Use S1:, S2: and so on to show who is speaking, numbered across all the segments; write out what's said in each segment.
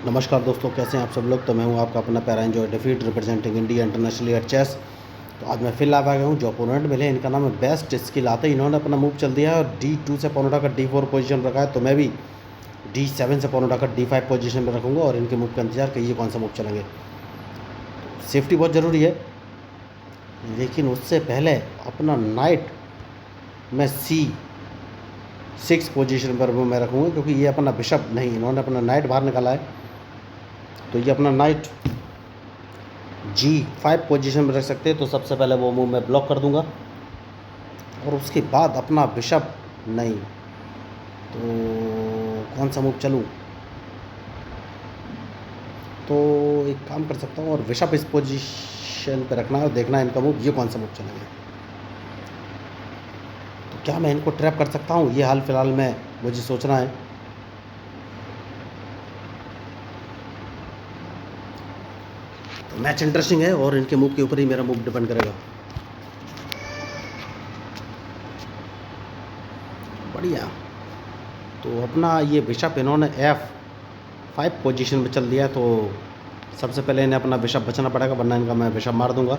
S1: नमस्कार दोस्तों, कैसे हैं आप सब लोग। तो मैं हूं आपका अपना पैरा एंजॉय डिफीट representing India internationally at chess. तो आज मैं फिर आ गया हूं। जो अपोनेंट मिले इनका नाम है बेस्ट स्किल। आते ही इन्होंने अपना मूव चल दिया है और D2 से पौन उठाकर D4 पोजीशन रखा है। तो मैं भी D7 से पौन उठाकर D5 पोजीशन में रखूँगा और इनके मूव का इंतजार कि ये कौन सा मूव चलेंगे। सेफ्टी बहुत ज़रूरी है, लेकिन उससे पहले अपना नाइट मैं C6 पोजीशन पर मैं रखूँगा, क्योंकि ये अपना बिशप नहीं, इन्होंने अपना नाइट बाहर निकाला है। तो ये अपना नाइट G5 पोजीशन में रख सकते हैं। तो सबसे पहले वो मूव मैं ब्लॉक कर दूंगा और उसके बाद अपना बिशप नहीं, तो कौन सा मूव चलूँ। तो एक काम कर सकता हूँ और बिशप इस पोजीशन पे रखना है और देखना है इनका मूव, ये कौन सा मूव चलेंगे। तो क्या मैं इनको ट्रैप कर सकता हूँ, ये हाल फिलहाल में मुझे सोचना है। तो मैच इंटरेस्टिंग है और इनके मूव के ऊपर ही मेरा मूव डिपेंड करेगा। बढ़िया। तो अपना ये बिशप इन्होंने F5 पोजीशन में चल दिया, तो सबसे पहले इन्हें अपना बिशप बचाना पड़ेगा, वरना इनका मैं बिशप मार दूंगा।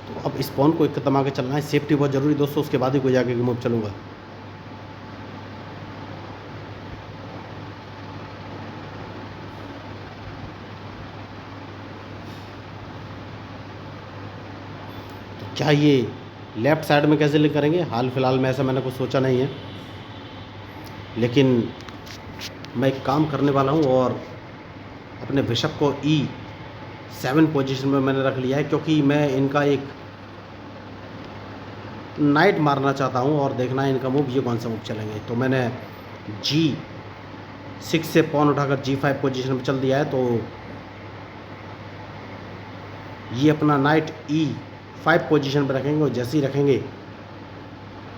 S1: तो अब इस पॉन को एक कदम आगे चलना है, सेफ्टी बहुत ज़रूरी दोस्तों, उसके बाद ही कोई आगे मूव चलूँगा। तो क्या ये लेफ़्ट साइड में कैसे लिंक करेंगे, हाल फिलहाल में ऐसा मैंने कुछ सोचा नहीं है, लेकिन मैं एक काम करने वाला हूँ और अपने बिशप को E7 पोजीशन में मैंने रख लिया है, क्योंकि मैं इनका एक नाइट मारना चाहता हूँ और देखना है इनका मूव, ये कौन सा मूव चलेंगे। तो मैंने G6 से पॉन उठाकर G5 पोजीशन में चल दिया है। तो ये अपना नाइट E5 पोजीशन पर रखेंगे और जैसे ही रखेंगे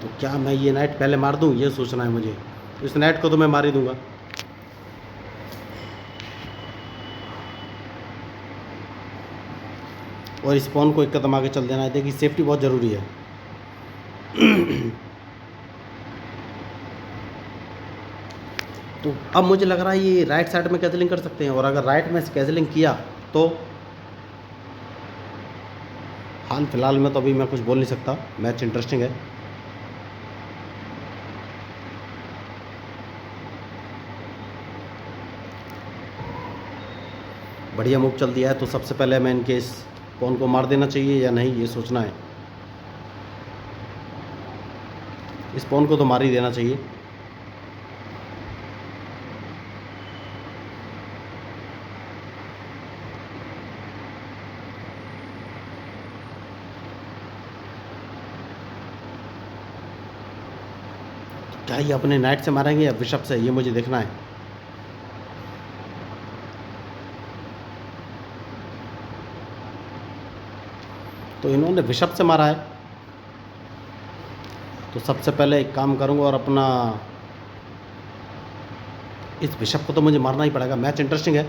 S1: तो क्या मैं ये नाइट पहले मार दूँ, ये सोचना है मुझे। तो इस नाइट को तो मैं मार ही दूंगा। और इस पॉन को एक कदम आगे चल देना है। देखिए सेफ्टी बहुत ज़रूरी है। तो अब मुझे लग रहा है ये राइट साइड में कैजलिंग कर सकते हैं, और अगर राइट में कैजलिंग किया तो हाल फिलहाल में तो अभी मैं कुछ बोल नहीं सकता। मैच इंटरेस्टिंग है। बढ़िया मूव चल दिया है, तो सबसे पहले मैं इनके इस पॉन को मार देना चाहिए या नहीं, ये सोचना है। इस पॉन को तो मार ही देना चाहिए। क्या ये अपने नाइट से मारेंगे या बिशप से, ये मुझे देखना है। तो इन्होंने बिशप से मारा है, तो सबसे पहले एक काम करूंगा और अपना इस बिशप को तो मुझे मारना ही पड़ेगा। मैच इंटरेस्टिंग है।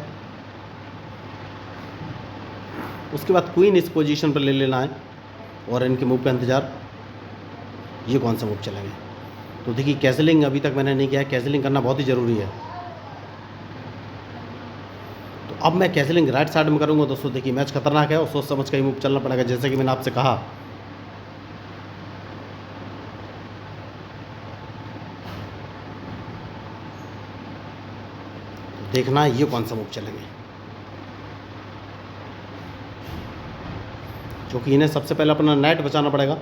S1: उसके बाद क्वीन इस पोजीशन पर ले लेना है और इनके मूव का इंतज़ार, ये कौन सा मूव चलेंगे। तो देखिए कैसलिंग अभी तक मैंने नहीं किया है, कैसलिंग करना बहुत ही ज़रूरी है। तो अब मैं कैसलिंग राइट साइड में करूँगा दोस्तों। देखिए मैच खतरनाक है और सोच समझ कर ही मूव चलना पड़ेगा, जैसे कि मैंने आपसे कहा। तो देखना है ये कौन सा मूव चलेंगे, क्योंकि इन्हें सबसे पहले अपना नाइट बचाना पड़ेगा।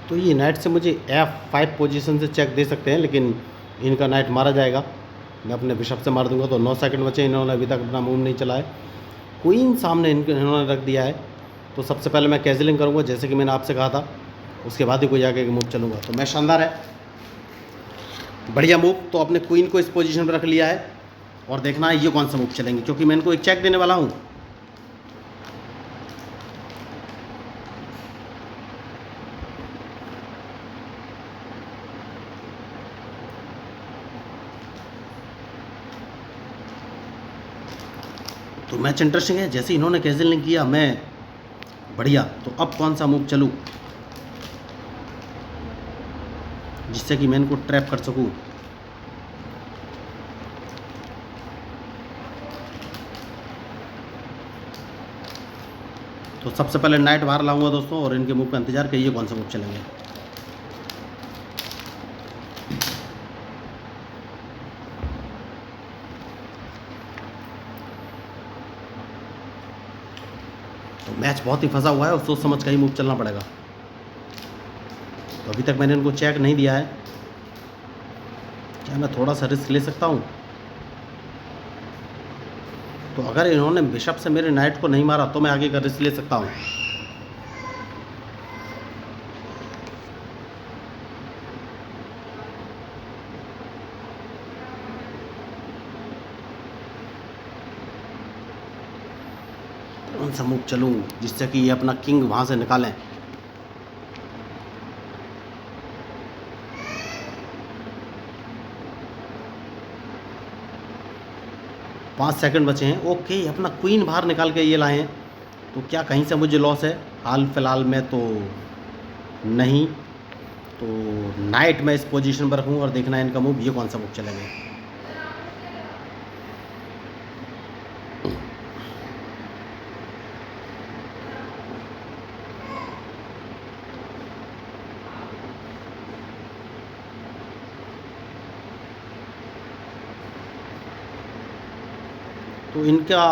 S1: तो ये नाइट से मुझे F5 पोजीशन से चेक दे सकते हैं, लेकिन इनका नाइट मारा जाएगा। मैं अपने बिशप से मार दूंगा। तो 9 सेकंड बचे, इन्होंने अभी तक अपना मूव नहीं चला है। क्वीन सामने इन्होंने रख दिया है। तो सबसे पहले मैं कैजलिंग करूंगा, जैसे कि मैंने आपसे कहा था, उसके बाद ही कोई आगे मूव चलूँगा। तो मैच शानदार है, बढ़िया मूव। तो अपने क्वीन को इस पोजीशन पर रख लिया है और देखना है ये कौन सा मूव चलेंगे, क्योंकि मैं इनको एक चेक देने वाला हूँ। तो मैच इंटरेस्टिंग है। जैसे इन्होंने कैसल नहीं किया, मैं बढ़िया। तो अब कौन सा मूव चलूँ जिससे कि मैं इनको ट्रैप कर सकूँ। तो सबसे पहले नाइट बाहर लाऊंगा दोस्तों, और इनके मूव का इंतजार करिए कौन सा मूव चलेंगे। तो मैच बहुत ही फंसा हुआ है और सोच समझ कर ही मूव चलना पड़ेगा। तो अभी तक मैंने इनको चेक नहीं दिया है, क्या मैं थोड़ा सा रिस्क ले सकता हूँ। तो अगर इन्होंने बिशप से मेरे नाइट को नहीं मारा तो मैं आगे का रिस्क ले सकता हूँ। कौन सा मूव चलूँ जिससे कि ये अपना किंग वहाँ से निकालें। 5 सेकंड बचे हैं। ओके, अपना क्वीन बाहर निकाल के ये लाए हैं। तो क्या कहीं से मुझे लॉस है? हाल फिलहाल में तो नहीं। तो नाइट मैं इस पोजीशन पर रखूँ और देखना है इनका मूव, ये कौन सा मूव चलेंगे। तो इनका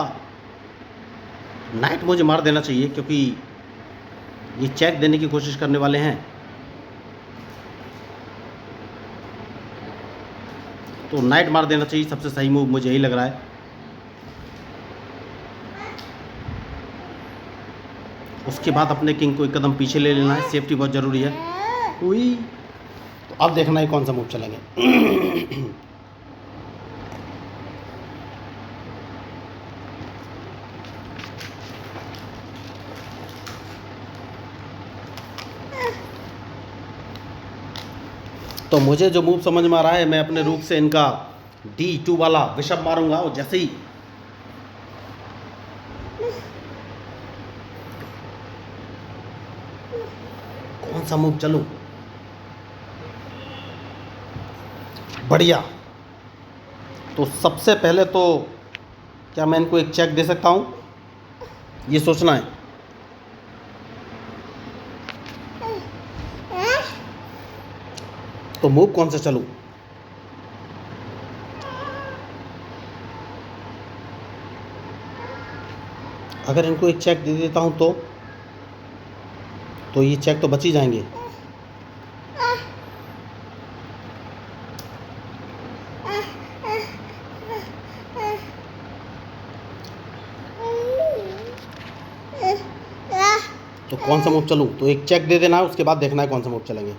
S1: नाइट मुझे मार देना चाहिए क्योंकि ये चेक देने की कोशिश करने वाले हैं। तो नाइट मार देना चाहिए, सबसे सही मूव मुझे यही लग रहा है। उसके बाद अपने किंग को एक कदम पीछे ले लेना है, सेफ्टी बहुत ज़रूरी है। हुई। तो अब देखना है कौन सा मूव चलेंगे। तो मुझे जो मूव समझ में आ रहा है, मैं अपने रूक से इनका D2 वाला बिशप मारूंगा और जैसे ही कौन सा मूव चलूं, बढ़िया। तो सबसे पहले तो क्या मैं इनको एक चेक दे सकता हूं, ये सोचना है। तो मूव कौन सा चलूं? अगर इनको एक चेक दे देता हूं तो ये चेक तो बच ही जाएंगे। तो कौन सा मूव चलूं? तो एक चेक दे देना है, उसके बाद देखना है कौन सा मूव चलेंगे।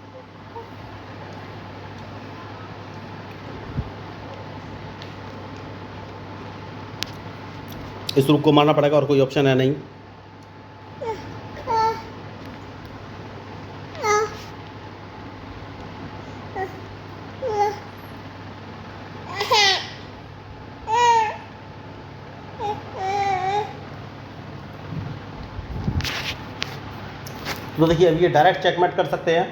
S1: इस रूक को मारना पड़ेगा और कोई ऑप्शन है नहीं। तो देखिए अब ये डायरेक्ट चेकमेट कर सकते हैं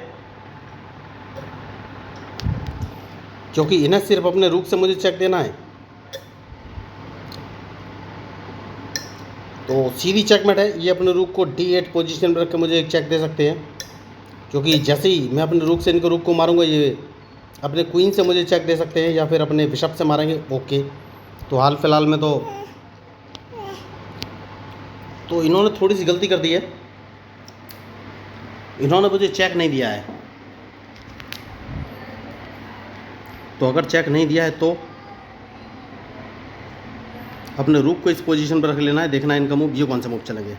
S1: क्योंकि इन्हें सिर्फ अपने रूक से मुझे चेक देना है। तो सीधी चेकमेट है। ये अपने रूक को D8 पोजीशन पर रख के मुझे एक चेक दे सकते हैं क्योंकि जैसे ही मैं अपने रूक से इनको रूक को मारूंगा, ये अपने क्वीन से मुझे चेक दे सकते हैं या फिर अपने बिशप से मारेंगे। ओके, तो हाल फिलहाल में तो इन्होंने थोड़ी सी गलती कर दी है, इन्होंने मुझे चेक नहीं दिया है। तो अगर चेक नहीं दिया है तो अपने रूक को इस पोजीशन पर रख लेना है, देखना है इनका मूव, ये कौन सा मूव चलेंगे।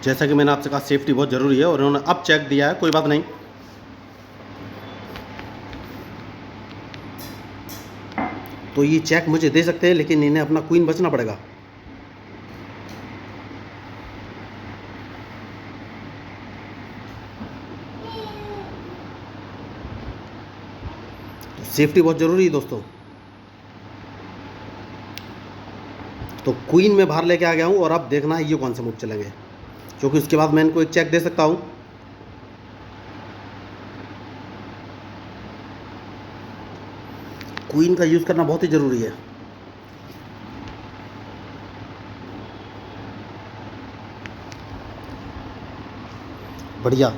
S1: जैसा कि मैंने आपसे कहा सेफ्टी बहुत ज़रूरी है और इन्होंने अब चेक दिया है, कोई बात नहीं। तो ये चेक मुझे दे सकते हैं, लेकिन इन्हें अपना क्वीन बचना पड़ेगा। तो सेफ्टी बहुत ज़रूरी है दोस्तों। तो क्वीन में बाहर लेके आ गया हूँ और अब देखना है ये कौन से मूव चलेंगे, क्योंकि उसके बाद मैं इनको एक चेक दे सकता हूँ। क्वीन का यूज़ करना बहुत ही ज़रूरी है। बढ़िया।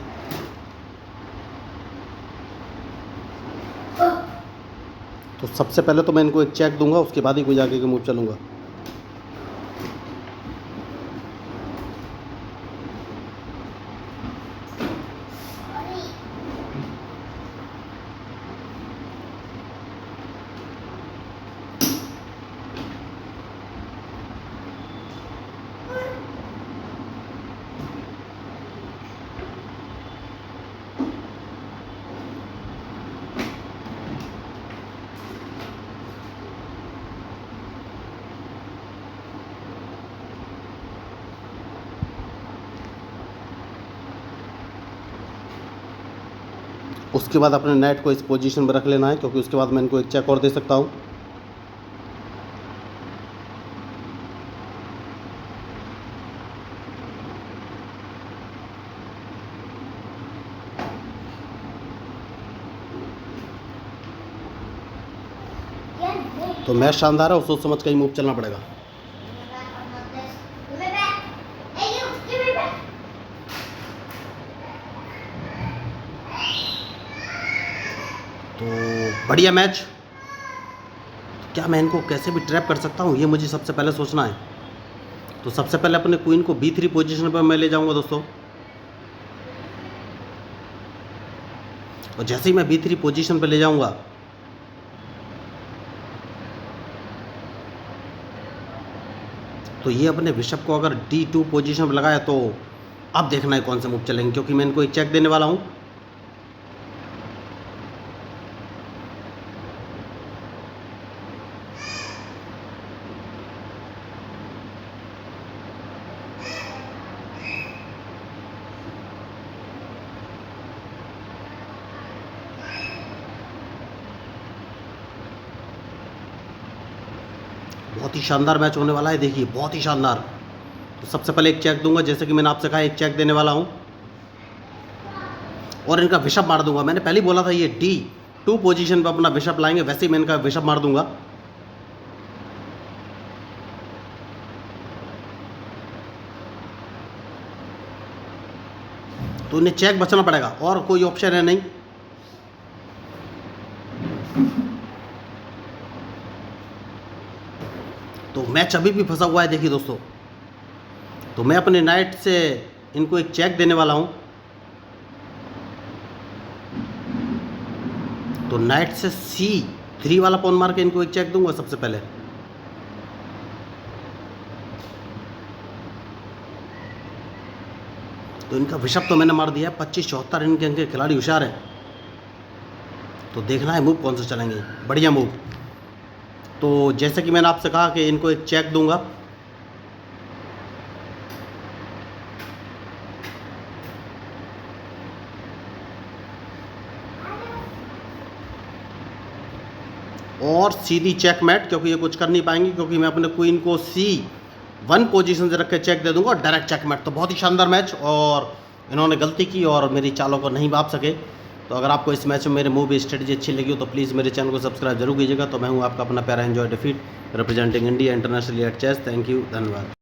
S1: तो सबसे पहले तो मैं इनको एक चेक दूंगा, उसके बाद ही कोई आगे के मूव चलूँगा। उसके बाद अपने नेट को इस पोजीशन में रख लेना है, क्योंकि उसके बाद मैं इनको एक चेक और दे सकता हूँ। तो मैच शानदार है और सोच समझ कर ही मूव चलना पड़ेगा। तो बढ़िया मैच। क्या मैं इनको कैसे भी ट्रैप कर सकता हूँ, ये मुझे सबसे पहले सोचना है। तो सबसे पहले अपने क्वीन को B3 पोजीशन पर मैं ले जाऊंगा दोस्तों। और जैसे ही मैं B3 पोजीशन पर ले जाऊंगा, तो ये अपने बिशप को अगर D2 पोजीशन पर लगाया, तो अब देखना है कौन से मूव चलेंगे, क्योंकि मैं इनको एक चेक देने वाला हूँ। बहुत ही शानदार मैच होने वाला है, देखिए बहुत ही शानदार। तो सबसे पहले एक चेक दूंगा, जैसे कि मैंने आपसे कहा एक चेक देने वाला हूं और इनका बिशप मार दूंगा। मैंने पहले ही बोला था ये D2 पोजीशन पर अपना बिशप लाएंगे, वैसे ही मैं इनका बिशप मार दूंगा। तो इन्हें चेक बचना पड़ेगा और कोई ऑप्शन है नहीं। तो मैच अभी भी फंसा हुआ है, देखिए दोस्तों। तो मैं अपने नाइट से इनको एक चेक देने वाला हूं। तो नाइट से C3 वाला पॉन मार के इनको एक चेक दूंगा सबसे पहले। तो इनका बिशप तो मैंने मार दिया है। 25-74 इनके खिलाड़ी होशियार है। तो देखना है मूव कौन से चलेंगे। बढ़िया मूव। तो जैसे कि मैंने आपसे कहा कि इनको एक चेक दूंगा। और सीधी चेकमेट, क्योंकि ये कुछ कर नहीं पाएंगे, क्योंकि मैं अपने क्वीन को C1 पोजीशन से रख के चेक दे दूंगा और डायरेक्ट चेकमेट। तो बहुत ही शानदार मैच, और इन्होंने गलती की और मेरी चालों को नहीं भाप सके। तो अगर आपको इस मैच में मेरे मूव स्ट्रेटजी अच्छी लगी हो तो प्लीज़ मेरे चैनल को सब्सक्राइब जरूर कीजिएगा। तो मैं हूँ आपका अपना पैरा एंजॉय डिफीट, representing India internationally at chess. Thank you, धन्यवाद।